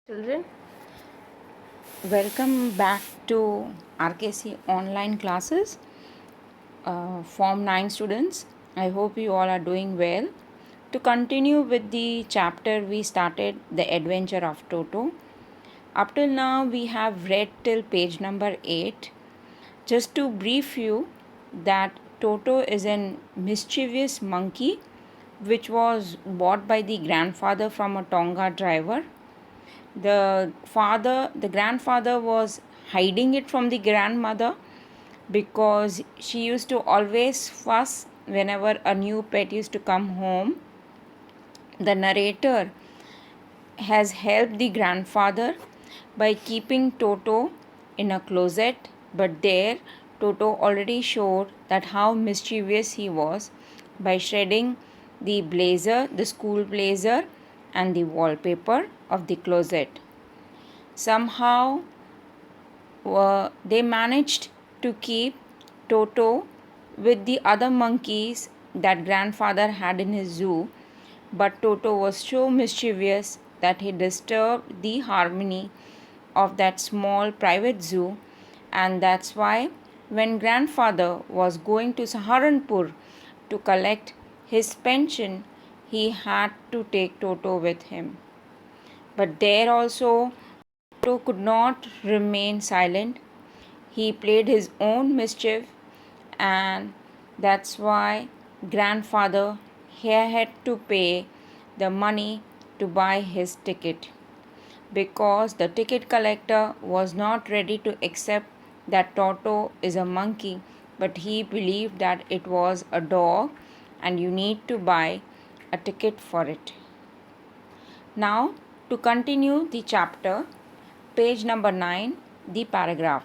Children, welcome back to RKC online classes. Form 9 students, I hope you all are doing well. To continue with the chapter we started, The Adventure of Toto. Up till now, we have read till page number 8. Just to brief you, that Toto is a mischievous monkey which was bought by the grandfather from a Tonga driver. The grandfather was hiding it from the grandmother because she used to always fuss whenever a new pet used to come home. The narrator has helped the grandfather by keeping Toto in a closet, but there Toto already showed that how mischievous he was by shredding the school blazer, and the wallpaper of the closet. Somehow they managed to keep Toto with the other monkeys that grandfather had in his zoo, but Toto was so mischievous that he disturbed the harmony of that small private zoo, and that's why when grandfather was going to Saharanpur to collect his pension, he had to take Toto with him. But there also Toto could not remain silent. He played his own mischief, and that's why grandfather had to pay the money to buy his ticket, because the ticket collector was not ready to accept that Toto is a monkey, but he believed that it was a dog and you need to buy a ticket for it. Now, to continue the chapter, page number 9, the paragraph.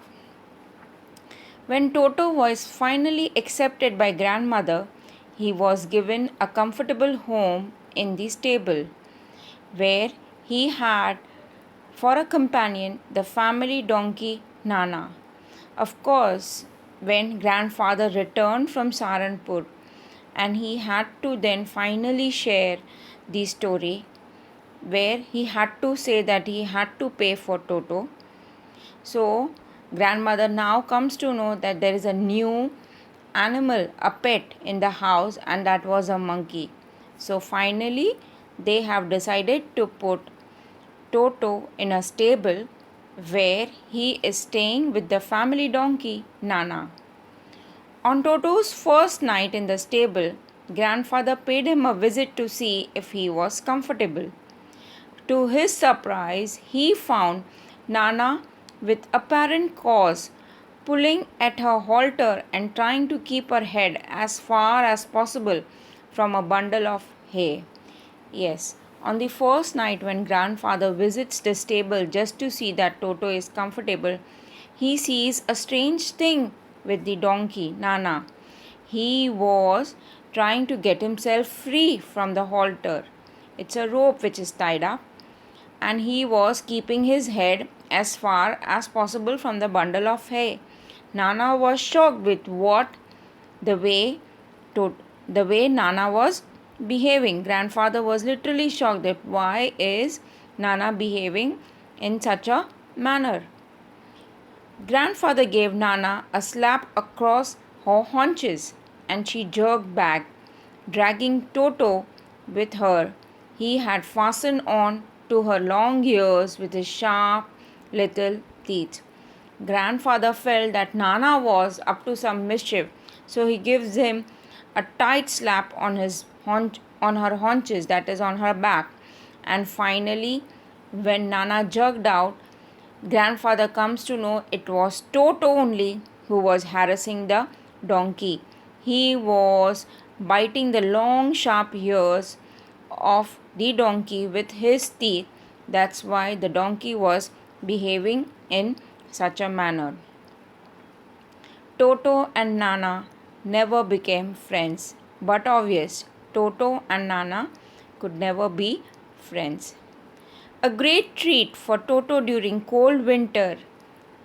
When Toto was finally accepted by grandmother, he was given a comfortable home in the stable, where he had for a companion the family donkey Nana. Of course, when grandfather returned from Saharanpur, and he had to then finally share the story where he had to say that he had to pay for Toto. So, grandmother now comes to know that there is a new animal, a pet in the house, and that was a monkey. So, finally, they have decided to put Toto in a stable where he is staying with the family donkey Nana. On Toto's first night in the stable, grandfather paid him a visit to see if he was comfortable. To his surprise, he found Nana with apparent cause pulling at her halter and trying to keep her head as far as possible from a bundle of hay. Yes, on the first night when grandfather visits the stable just to see that Toto is comfortable, he sees a strange thing with the donkey, Nana. He was trying to get himself free from the halter. It's a rope which is tied up, and he was keeping his head as far as possible from the bundle of hay. Nana was shocked with the way the way Nana was behaving. Grandfather was literally shocked that why is Nana behaving in such a manner. Grandfather gave Nana a slap across her haunches, and she jerked back, dragging Toto with her. He had fastened on to her long ears with his sharp little teeth. Grandfather felt that Nana was up to some mischief, so he gives him a tight slap on her haunches, that is on her back. And finally, when Nana jerked out, grandfather comes to know it was Toto only who was harassing the donkey. He was biting the long sharp ears of the donkey with his teeth. That's why the donkey was behaving in such a manner. Toto and Nana never became friends, but obvious, Toto and Nana could never be friends. A great treat for Toto during cold winter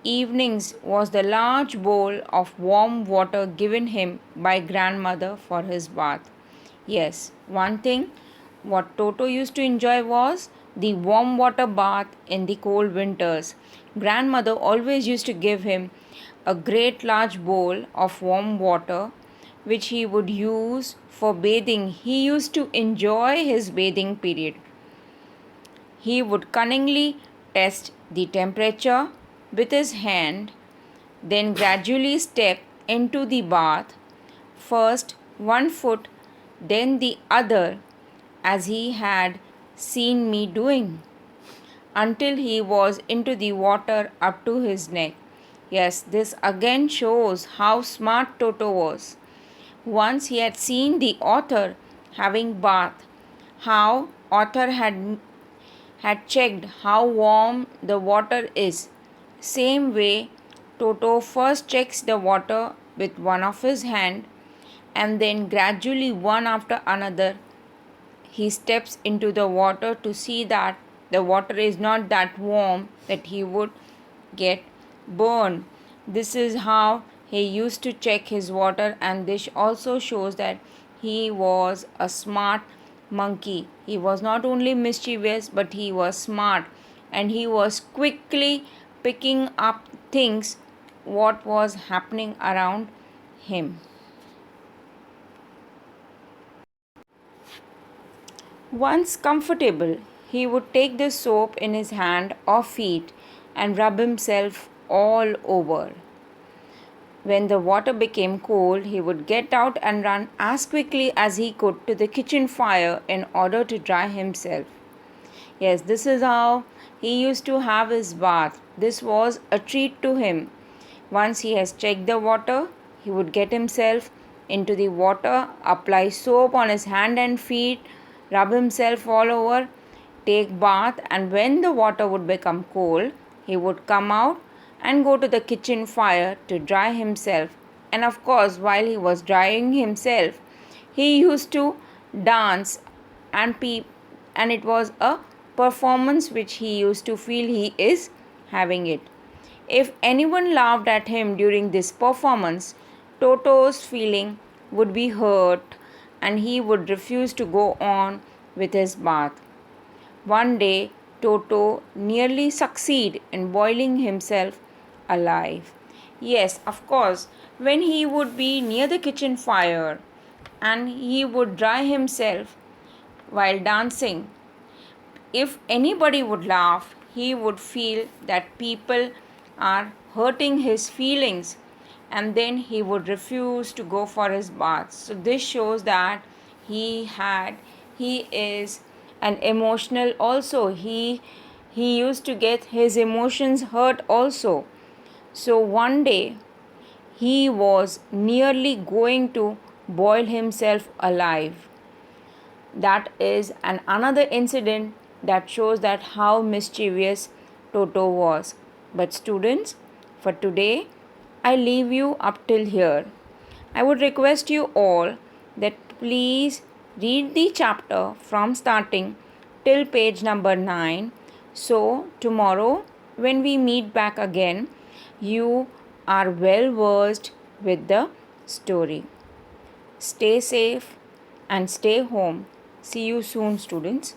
evenings was the large bowl of warm water given him by grandmother for his bath. Yes, one thing what Toto used to enjoy was the warm water bath in the cold winters. Grandmother always used to give him a great large bowl of warm water which he would use for bathing. He used to enjoy his bathing period. He would cunningly test the temperature with his hand, then gradually step into the bath, first one foot, then the other, as he had seen me doing, until he was into the water up to his neck. Yes, this again shows how smart Toto was. Once he had seen the author having bath, how author had checked how warm the water is. Same way, Toto first checks the water with one of his hand, and then gradually one after another he steps into the water to see that the water is not that warm that he would get burned. This is how he used to check his water, and this also shows that he was a smart monkey. He was not only mischievous, but he was smart, and he was quickly picking up things what was happening around him. Once comfortable, he would take the soap in his hand or feet and rub himself all over. When the water became cold, he would get out and run as quickly as he could to the kitchen fire in order to dry himself. Yes, this is how he used to have his bath. This was a treat to him. Once he has checked the water, he would get himself into the water, apply soap on his hand and feet, rub himself all over, take bath, and when the water would become cold, he would come out and go to the kitchen fire to dry himself. And of course, while he was drying himself, he used to dance and it was a performance which he used to feel he is having it. If anyone laughed at him during this performance, Toto's feeling would be hurt and he would refuse to go on with his bath. One day, Toto nearly succeeded in boiling himself alive. Yes, of course, when he would be near the kitchen fire and he would dry himself while dancing, if anybody would laugh, he would feel that people are hurting his feelings, and then he would refuse to go for his bath. So this shows that he is an emotional also. He used to get his emotions hurt also. So one day he was nearly going to boil himself alive. That is another incident that shows that how mischievous Toto was. But students, for today I leave you up till here. I would request you all that please read the chapter from starting till page number 9. So tomorrow when we meet back again, you are well versed with the story. Stay safe and stay home. See you soon, students.